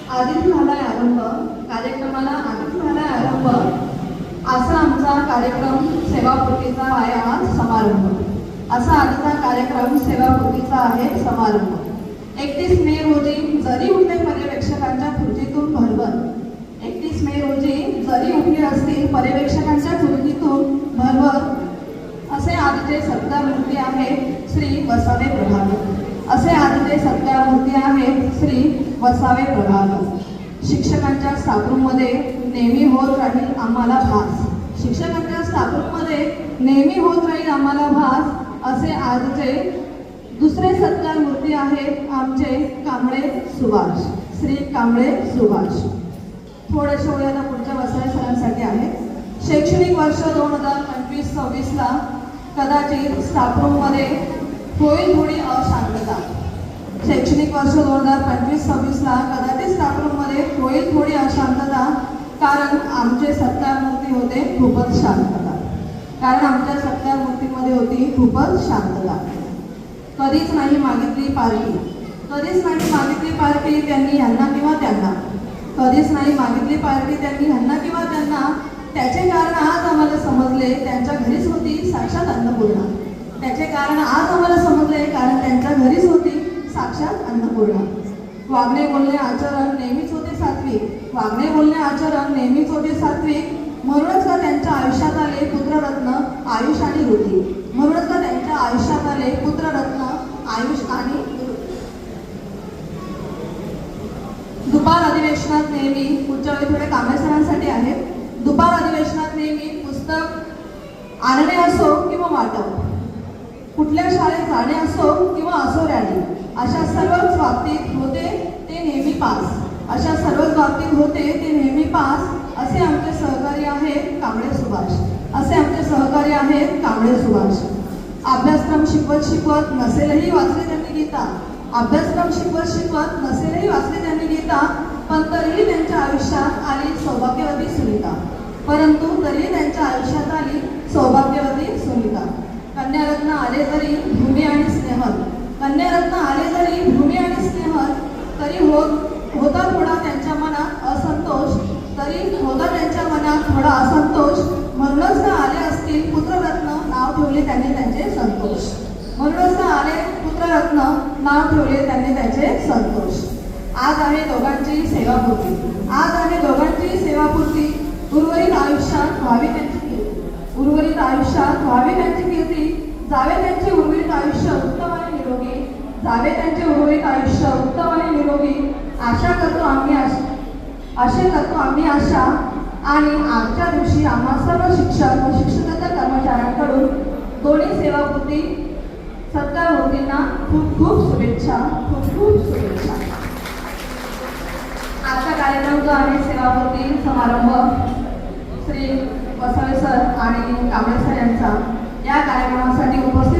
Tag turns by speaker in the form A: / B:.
A: आधीच झालाय आरंभ, कार्यक्रमाला आधीच झालाय आरंभ. असा आमचा कार्यक्रम सेवापूर्तीचा आहे आज समारंभ. असा आजचा कार्यक्रम सेवापूर्तीचा आहे समारंभ. 31 मे रोजी जरी उठले पर्यवेक्षकांच्या खुर्चीतून भरभर, 31 मे रोजी जरी उठले असतील पर्यवेक्षकांच्या खुर्चीतून भरभर, असे आजचे सत्कार मूर्ती आहे श्री वसावे प्रभाग. असे आजचे सत्कार मूर्ती आहे श्री वसावे प्रभाग. शिक्षकांच्या स्टाफरूममध्ये नेहमी होत राहील आम्हाला भास. शिक्षकांच्या स्टाफरूममध्ये नेहमी होत राहील आम्हाला भास. असे आजचे दुसरे सत्कार मूर्ती आहेत आमचे कांबळे सुभाष, श्री कांबळे सुभाष. थोडेसे वेळ आता पुढच्या वसावे सरांसाठी आहे. शैक्षणिक वर्ष 2025-26ला कदाचित स्टाफरूममध्ये होईल थोडी अशांतता. शैक्षणिक वर्ष 2025-26ला कदाचित स्टाफरूममध्ये होईल थोडी अशांतता, कारण आमचे सत्कार मूर्ती होते खूपच शांतता. कारण आमच्या सत्कार मूर्तीमध्ये होती खूपच शांतता. कधीच नाही मागितली पार्टी, कधीच नाही मागितली पार्टी त्यांनी ह्यांना किंवा त्यांना. कधीच नाही मागितली पार्टी त्यांनी ह्यांना किंवा त्यांना. त्याचे कारण आज आम्हाला समजले, त्यांच्या घरीच होती साक्षात अन्नपूर्णा. त्याचे कारण आज आम्हाला समजले, कारण त्यांच्या घरीच होती साक्षात अन्नपूर्णा. वागणे बोलणे आचरण नेहमीच होते सात्विक. वागणे बोलणे आचरण नेहमीच होते सात्विक. म्हणूनच का त्यांच्या आयुष्यात आले पुत्ररत्न आयुष आणि रुती. म्हणूनच का त्यांच्या आयुष्यात आले पुत्ररत्न आयुष आणि दुपार अधिवेशनात नेहमी, पुढच्या वेळी थोडे कांबळे सरांसाठी आहे. दुपार अधिवेशनात नेहमी पुस्तक आणणे असो किंवा वाटप, कुठल्या शाळेत जाणे असो किंवा असो रॅली, अशा सर्वच बाबतीत होते ते नेहमी पास. अशा सर्वच बाबतीत होते ते नेहमी पास. असे आमचे सहकारी आहेत कांबळे सुभाष. असे आमचे सहकारी आहेत कांबळे सुभाष. अभ्यासक्रम शिकवत नसेलही वाचले त्यांनी गीता. अभ्यासक्रम शिकवत नसेलही वाचले त्यांनी गीता. पण तरीही त्यांच्या आयुष्यात आली सौभाग्यवती सुनीता. परंतु तरीही त्यांच्या आयुष्यात आली सौभाग्यवती सुनीता. कन्यारत्न आले जरी भूमी आणि स्नेहल, कन्यारत्न आले जरी भूमी आणि स्नेहल, तरी होता थोडा त्यांच्या मनात असंतोष. तरी होता त्यांच्या मनात थोडा असंतोष. म्हणूनच का आले असतील पुत्ररत्न, नाव ठेवले त्यांनी त्यांचे संतोष. म्हणूनच का आले पुत्ररत्न, नाव ठेवले त्यांनी त्यांचे संतोष. आज आहे दोघांची सेवापूर्ती. आज आहे दोघांची सेवापूर्ती. उर्वरित आयुष्यात व्हावी त्यांची कीर्ती. उर्वरित आयुष्यात व्हावी त्यांची कीर्ती. जावे त्यांचे उर्वरित आयुष्य उत्तम आणि निरोगी. जावे त्यांचे उर्वरित आयुष्य उत्तम आणि निरोगी. आशा करतो आम्ही आशा. आणि आजच्या दिवशी आम्हा सर्व शिक्षक व शिक्षकेतर कर्मचाऱ्यांकडून दोन्ही सेवापूर्ती सत्कार मूर्तींना खूप खूप शुभेच्छा, खूप खूप शुभेच्छा. आजचा कार्यक्रम जो आहे सेवापूर्ती समारंभ श्री वसावे सर आणि कांबळे सर यांचा, या कार्यक्रमासाठी उपस्थित